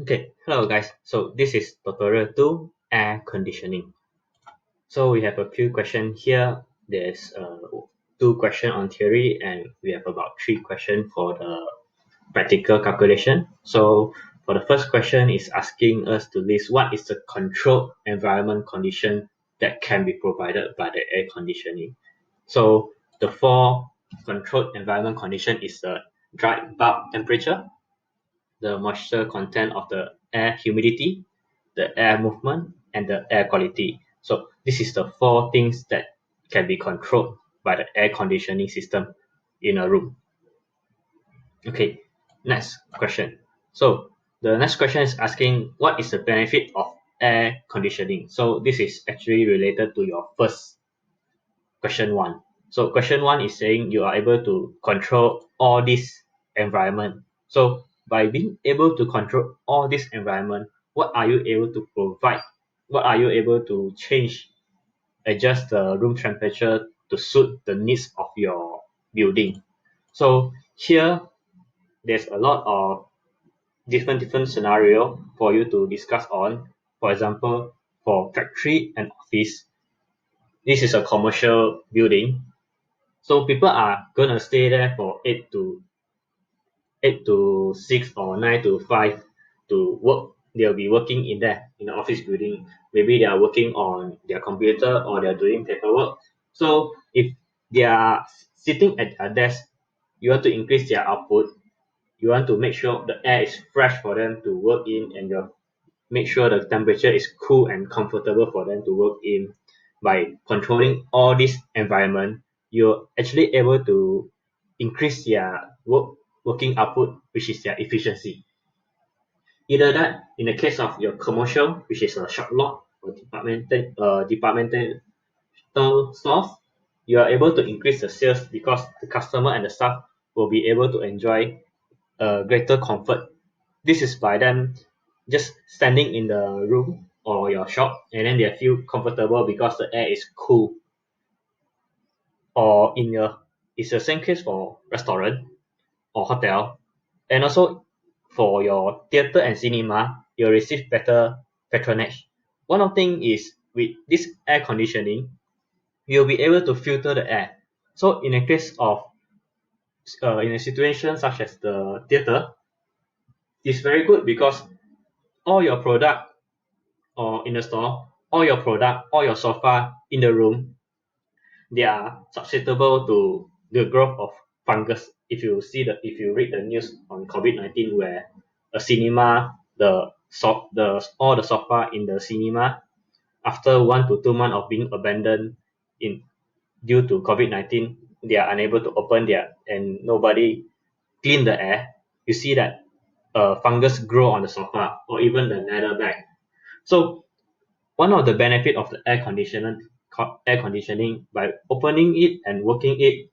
Okay, hello guys. So this is tutorial 2, air conditioning. So we have a few questions here. There's 2 questions on theory and we have about 3 questions for the practical calculation. So for the first question is asking us to list what is the controlled environment condition that can be provided by the air conditioning. So the 4 controlled environment condition is the dry bulb temperature, the moisture content of the air humidity, the air movement, and the air quality. So this is the 4 things that can be controlled by the air conditioning system in a room. Okay, next question. So the next question is asking what is the benefit of air conditioning? So this is actually related to your first question 1. So question 1 is saying you are able to control all this environment. So by being able to control all this environment, what are you able to provide? What are you able to change, adjust the room temperature to suit the needs of your building? So here there's a lot of different scenario for you to discuss on. For example, for factory and office, this is a commercial building. So people are gonna stay there for 8 to 6 or 9 to 5 to work. They'll be working in there in the office building. Maybe they are working on their computer or they're doing paperwork. So if they are sitting at a desk, you want to increase their output. You want to make sure the air is fresh for them to work in, and you make sure the temperature is cool and comfortable for them to work in. By controlling all this environment, you're actually able to increase their working output, which is their efficiency. Either that, in the case of your commercial, which is a shop lot or departmental stores, you are able to increase the sales because the customer and the staff will be able to enjoy greater comfort. This is by them just standing in the room or your shop, and then they feel comfortable because the air is cool. Or in your, it's the same case for restaurant or hotel, and also for your theater and cinema, you'll receive better patronage. One of the thing is with this air conditioning, you'll be able to filter the air. So in a case of in a situation such as the theater, it's very good because all your product or in the store, all your product, all your sofa in the room, they are susceptible to the growth of fungus. If you read the news on COVID-19 where a cinema, the all the sofa in the cinema after 1 to 2 months of being abandoned in due to COVID-19, they are unable to open their and nobody clean the air. You see that fungus grow on the sofa or even the leather bag. So one of the benefit of the air conditioning, by opening it and working it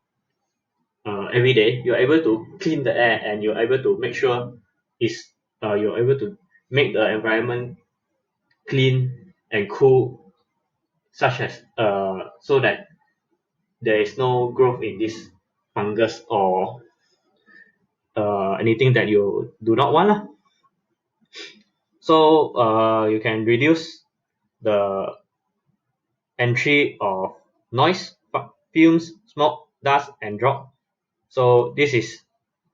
every day, you're able to clean the air and you're able to make sure is you're able to make the environment clean and cool, such as so that there is no growth in this fungus or anything that you do not want lah. So you can reduce the entry of noise, fumes, smoke, dust, and drop. So this is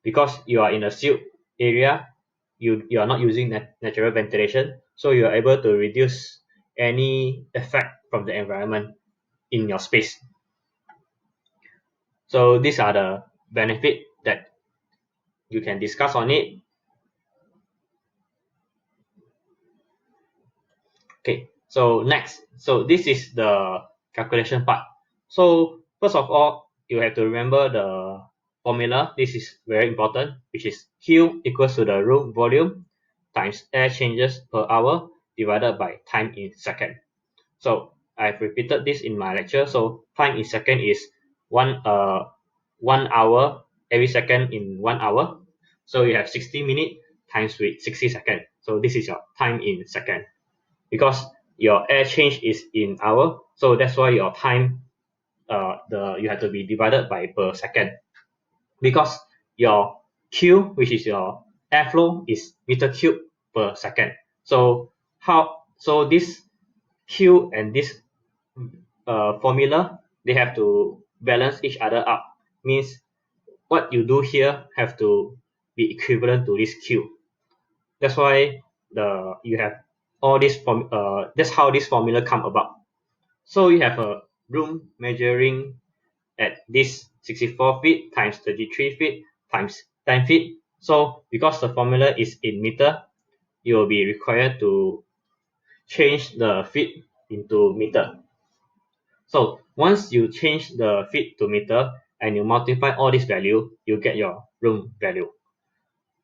because you are in a sealed area, you are not using natural ventilation, so you are able to reduce any effect from the environment in your space. So these are the benefit that you can discuss on it. Okay, so next, so this is the calculation part. So first of all, you have to remember the formula. This is very important, which is Q equals to the room volume times air changes per hour divided by time in second. So I've repeated this in my lecture. So time in second is 1 hour every second in 1 hour. So you have 60 minutes times with 60 seconds. So this is your time in second. Because your air change is in hour, so that's why your time you have to be divided by per second. Because your Q, which is your airflow, is meter cube per second. So this Q and this formula, they have to balance each other up. Means what you do here have to be equivalent to this Q. That's why you have all this that's how this formula come about. So you have a room measuring at this 64 feet times 33 feet times 10 feet. So because the formula is in meter, you will be required to change the feet into meter. So once you change the feet to meter and you multiply all this value, you get your room value.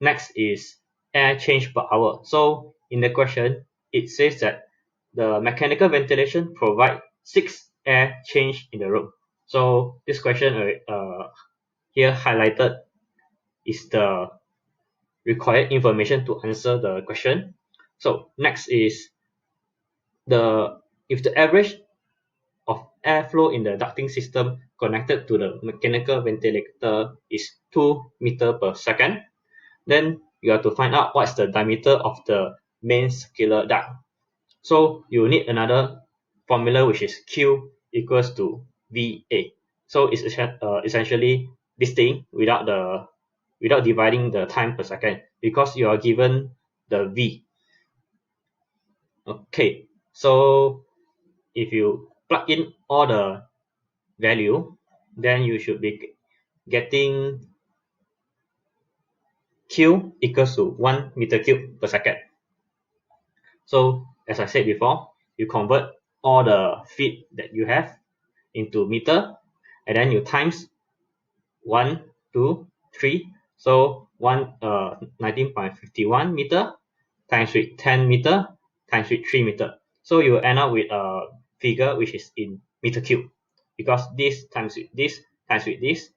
Next is air change per hour. So in the question, it says that the mechanical ventilation provide 6 air change in the room. So this question here highlighted is the required information to answer the question. So next is if the average of airflow in the ducting system connected to the mechanical ventilator is 2 meter per second, then you have to find out what's the diameter of the main circular duct. So you need another formula, which is Q equals to VA. So it's essentially this thing without dividing the time per second, because you are given the V. Okay, so if you plug in all the value, then you should be getting Q equals to 1 meter cube per second. So as I said before, you convert all the feet that you have into meter, and then you times 1, 2, 3. So 19.51 meter times with 10 meter times with 3 meter. So you will end up with a figure which is in meter cube, because this times with this times with this,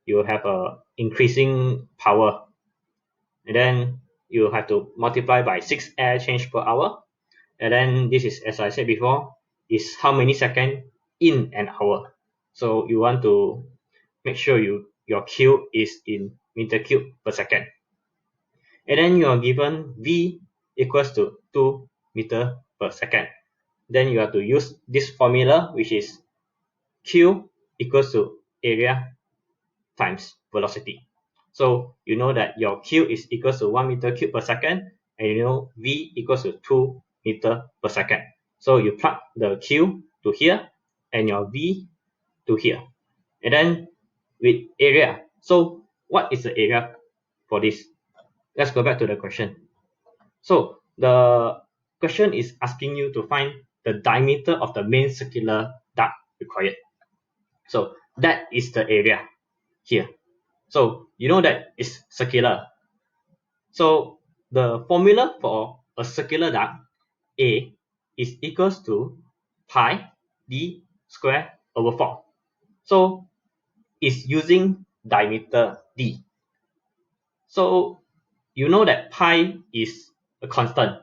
you have a increasing power, and then you have to multiply by 6 air change per hour, and then this is, as I said before, is how many seconds in an hour. So you want to make sure your Q is in meter cube per second, and then you are given V equals to 2 meter per second. Then you have to use this formula, which is Q equals to area times velocity. So you know that your Q is equals to 1 meter cube per second, and you know V equals to 2 meter per second. So you plug the Q to here and your V to here, and then with area. So what is the area for this? Let's go back to the question. So the question is asking you to find the diameter of the main circular duct required. So that is the area here. So you know that it's circular. So the formula for a circular duct, A, is equals to pi d square over 4. So it's using diameter d. So you know that pi is a constant,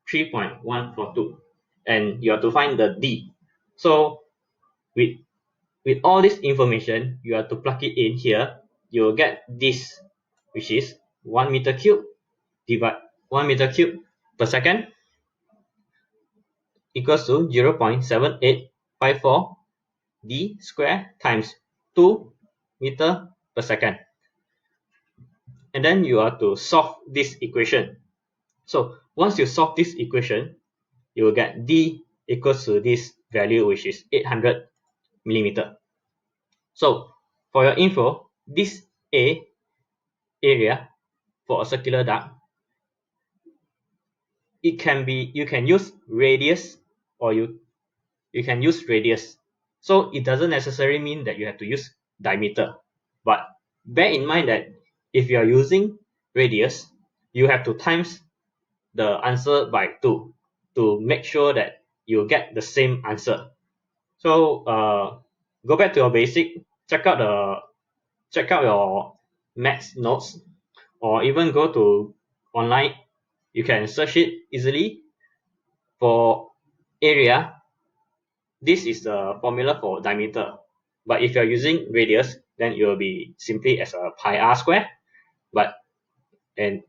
3.142, and you have to find the d. So with all this information, you have to plug it in here. You will get this, which is 1 meter cube divide 1 meter cube per second equals to 0.7854 d square times 2 meter per second. And then you have to solve this equation. So once you solve this equation, you will get d equals to this value, which is 800 millimeter. So for your info, this A area for a circular duct, you can use radius, or you can use radius. So it doesn't necessarily mean that you have to use diameter. But bear in mind that if you are using radius, you have to times the answer by 2 to make sure that you get the same answer. So go back to your basic, check out your maths notes, or even go to online. You can search it easily. For area, this is the formula for diameter. But if you're using radius, then it will be simply as a pi r square. But it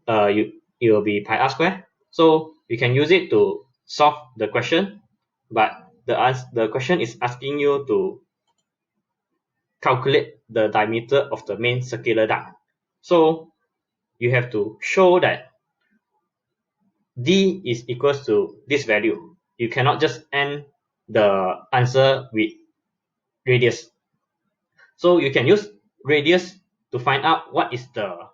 will be pi r square. So you can use it to solve the question, but the question is asking you to calculate the diameter of the main circular duct. So you have to show that D is equals to this value. You cannot just end the answer with radius. So you can use radius to find out what is the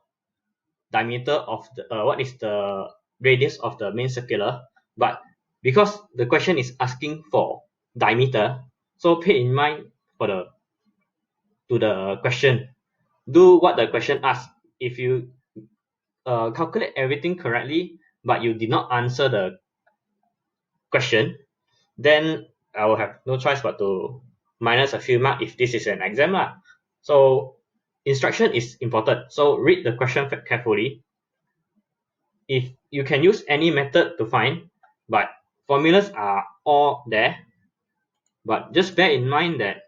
diameter of the what is the radius of the main circular, but because the question is asking for diameter, so pay in mind for the question. Do what the question asks. If you calculate everything correctly, but you did not answer the question, then I will have no choice but to minus a few marks if this is an exam lah. So instruction is important. So read the question carefully. If you can use any method to find, but formulas are all there. But just bear in mind that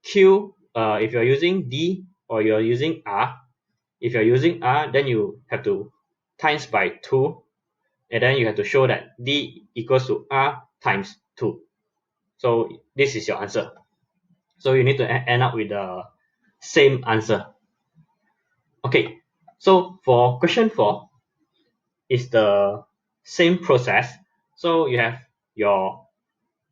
Q, if you're using D or you're using R, if you're using R, then you have to times by 2, and then you have to show that D equals to R times 2. So this is your answer. So you need to end up with the same answer. Okay, so for question 4, is the same process. So you have your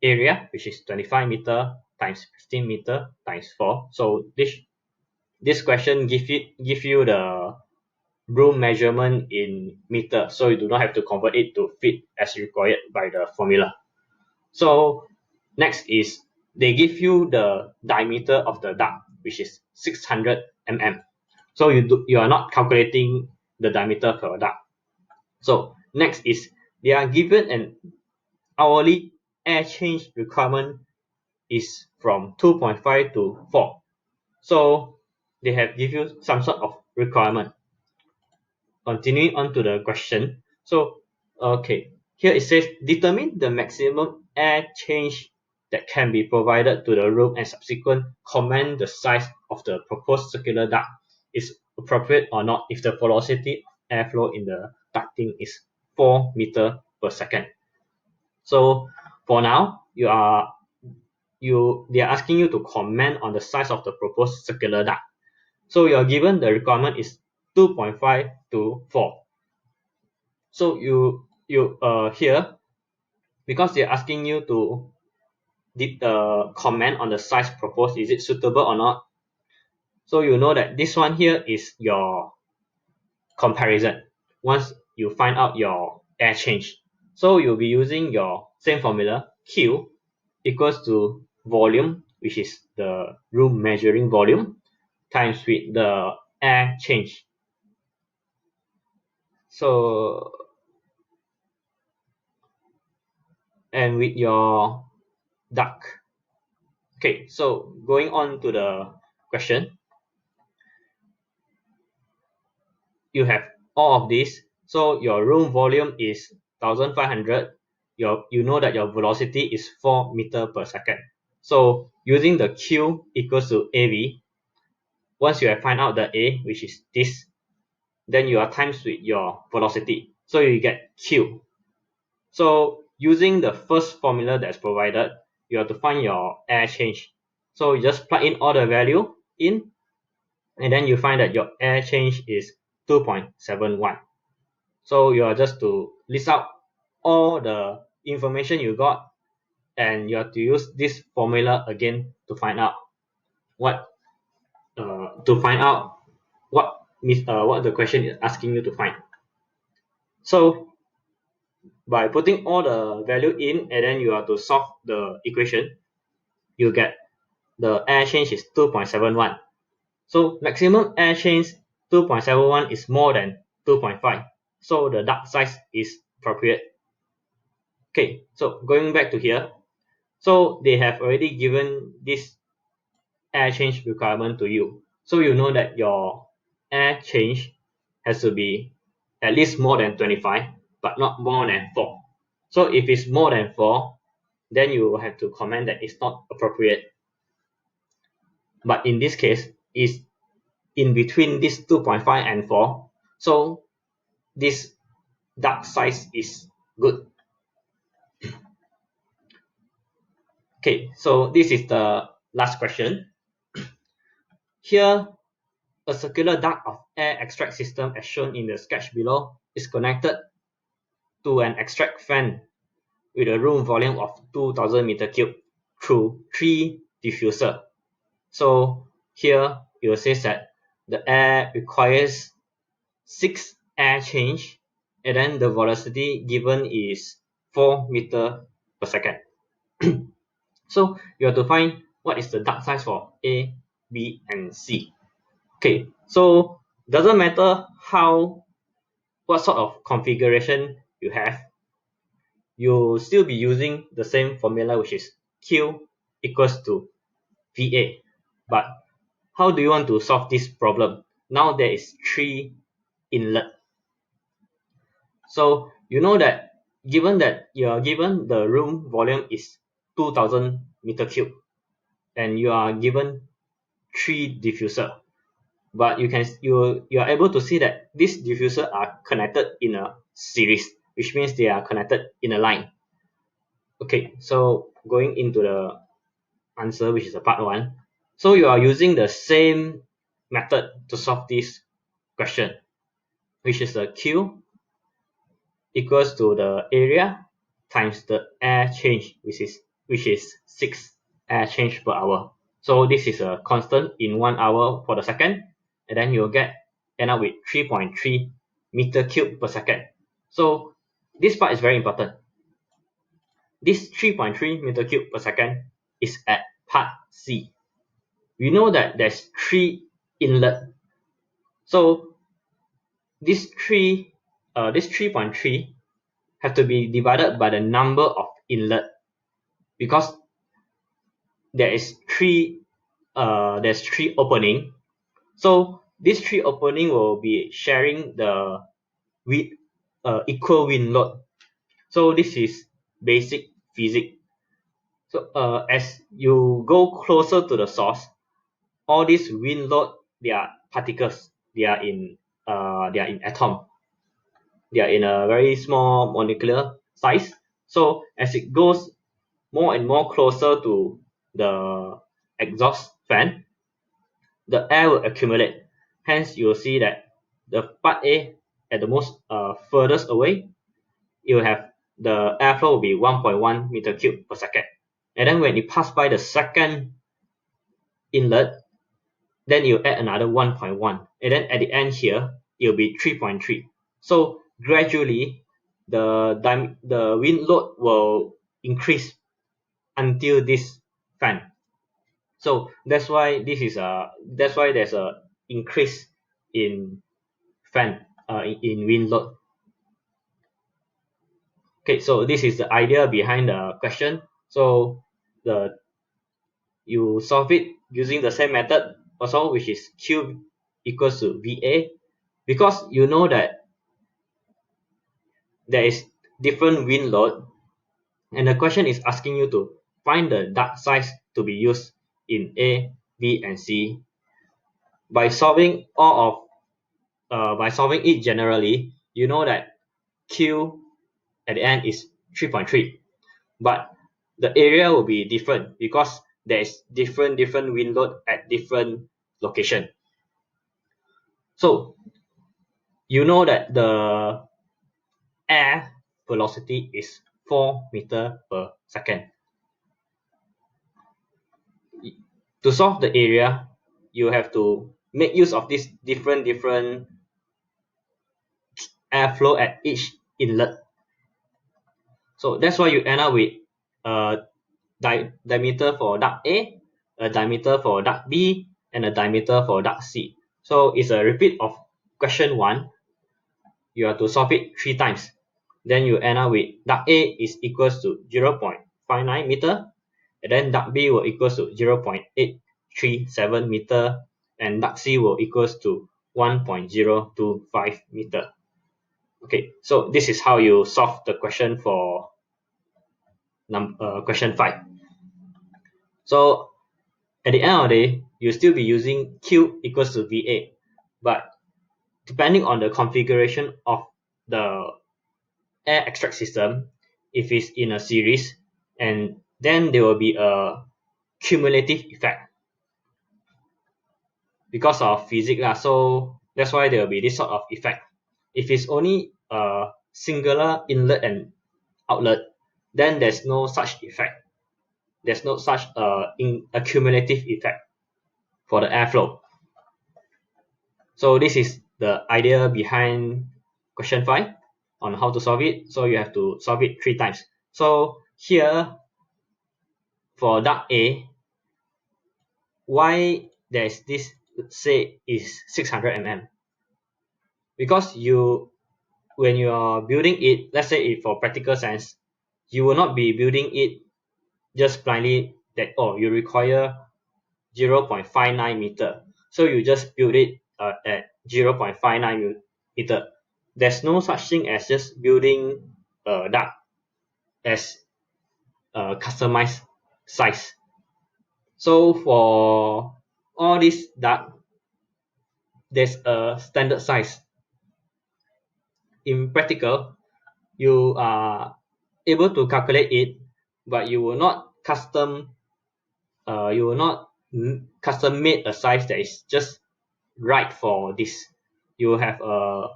area, which is 25 meter times 15 meter times 4. So this question give you the room measurement in meter, so you do not have to convert it to feet as required by the formula. So next is they give you the diameter of the duct, which is 600 mm. So you are not calculating the diameter per duct. So next is they are given an hourly air change requirement is from 2.5 to 4. So they have give you some sort of requirement. Continuing on to the question. So okay, here it says determine the maximum air change that can be provided to the room and subsequent comment the size of the proposed circular duct is appropriate or not if the velocity of airflow in the ducting is 4 meter per second. So for now, they are asking you to comment on the size of the proposed circular duct. So you're given the requirement is 2.5 to 4. So you here, because they're asking you to comment on the size proposed, is it suitable or not? So you know that this one here is your comparison once you find out your air change. So you'll be using your same formula, Q equals to volume, which is the room measuring volume, times with the air change. So, and with your duct. Okay, so going on to the question, you have all of this. So your room volume is 1500. You know that your velocity is 4 meter per second. So using the Q equals to AV, once you have find out the A, which is this, then you are times with your velocity. So you get Q. So using the first formula that's provided, you have to find your air change. So you just plug in all the value in, and then you find that your air change is 2.71. So you are just to list out all the information you got, and you have to use this formula again to find out what what the question is asking you to find. So by putting all the value in, and then you have to solve the equation, you get the air change is 2.71. So maximum air change 2.71 is more than 2.5. So the duct size is appropriate. Okay, so going back to here, so they have already given this air change requirement to you. So you know that your air change has to be at least more than 25, but not more than 4. So if it's more than 4, then you will have to comment that it's not appropriate. But in this case, it's in between this 2.5 and 4. So this duct size is good. Okay, so this is the last question. Here, a circular duct of air extract system as shown in the sketch below is connected to an extract fan with a room volume of 2000 meter cube through 3 diffuser. So here it will say that the air requires 6 air change, and then the velocity given is 4 meter per second. So you have to find what is the duct size for A, B, and C. Okay, so doesn't matter what sort of configuration you have, you'll still be using the same formula, which is Q equals to VA. But how do you want to solve this problem? Now there is 3 inlet. So you know that given that you are given the room volume is 2000 meter cube and you are given 3 diffuser, but you are able to see that these diffuser are connected in a series, which means they are connected in a line. Okay, so going into the answer, which is the part 1. So you are using the same method to solve this question, which is the Q equals to the area times the air change, which is 6 air change per hour. So this is a constant in 1 hour for the second, and then you'll end up with 3.3 meter cube per second. So this part is very important. This 3.3 meter cube per second is at part C. We know that there's 3 inlet. So this 3.3 have to be divided by the number of inlet, because there's 3 opening. So these 3 opening will be sharing the equal wind load. So this is basic physics. So as you go closer to the source, all these wind load, they are particles. They are in atom. They are in a very small molecular size. So as it goes more and more closer to the exhaust fan, the air will accumulate. Hence, you'll see that the part A at the most furthest away, you will have the airflow will be 1.1 meter cube per second. And then when it passes by the second inlet, then you add another 1.1. And then at the end here, it will be 3.3. So gradually, the wind load will increase until this fan. So that's why there's a increase in fan in wind load. Okay, so this is the idea behind the question. So you solve it using the same method also, which is Q equals to VA, because you know that there is different wind load, and the question is asking you to find the duct size to be used in A, B, and C. By solving it generally, you know that Q at the end is 3.3, but the area will be different because there is different wind load at different location. So you know that the air velocity is 4 meter per second. To solve the area, you have to make use of this different airflow at each inlet. So that's why you end up with a diameter for duct A, a diameter for duct B, and a diameter for duct C. So it's a repeat of question 1. You have to solve it 3 times. Then you end up with duct A is equals to 0.59 meter, and then duct B will equals to 0.837 meter, and duct C will equals to 1.025 meter. Okay, so this is how you solve the question for question 5. So at the end of the day, you'll still be using Q equals to VA, but depending on the configuration of the air extract system, if it's in a series, and then there will be a cumulative effect because of physics lah. So that's why there will be this sort of effect. If it's only a singular inlet and outlet, then there's no such effect. There's no such cumulative effect for the airflow. So this is the idea behind question 5 on how to solve it. So you have to solve it 3 times. So here for duct A, why there's this say is 600 mm? Because when you are building it, let's say for practical sense, you will not be building it just blindly that you require 0.59 meter. So you just build it at 0.59 meter. There's no such thing as just building a duct as a customized size. So for all this duct, there's a standard size. In practical, you are able to calculate it, but you will not custom made a size that is just right for this. You will have a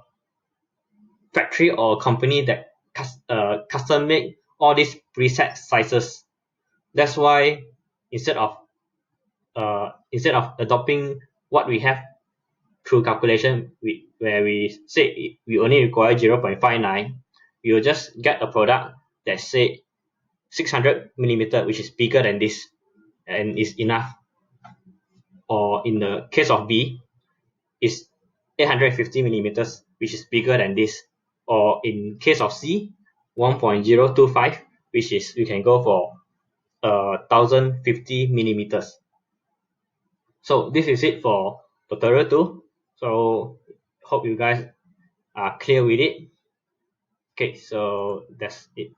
factory or company that custom make all these preset sizes. That's why instead of adopting what we have through calculation, where we say we only require 0.59, we will just get a product that say 600 millimeter, which is bigger than this and is enough. Or in the case of B, is 850 millimeters, which is bigger than this. Or in case of C, 1.025, which is we can go for 1050 millimeters. So this is it for tutorial 2. So hope you guys are clear with it. Okay, so that's it.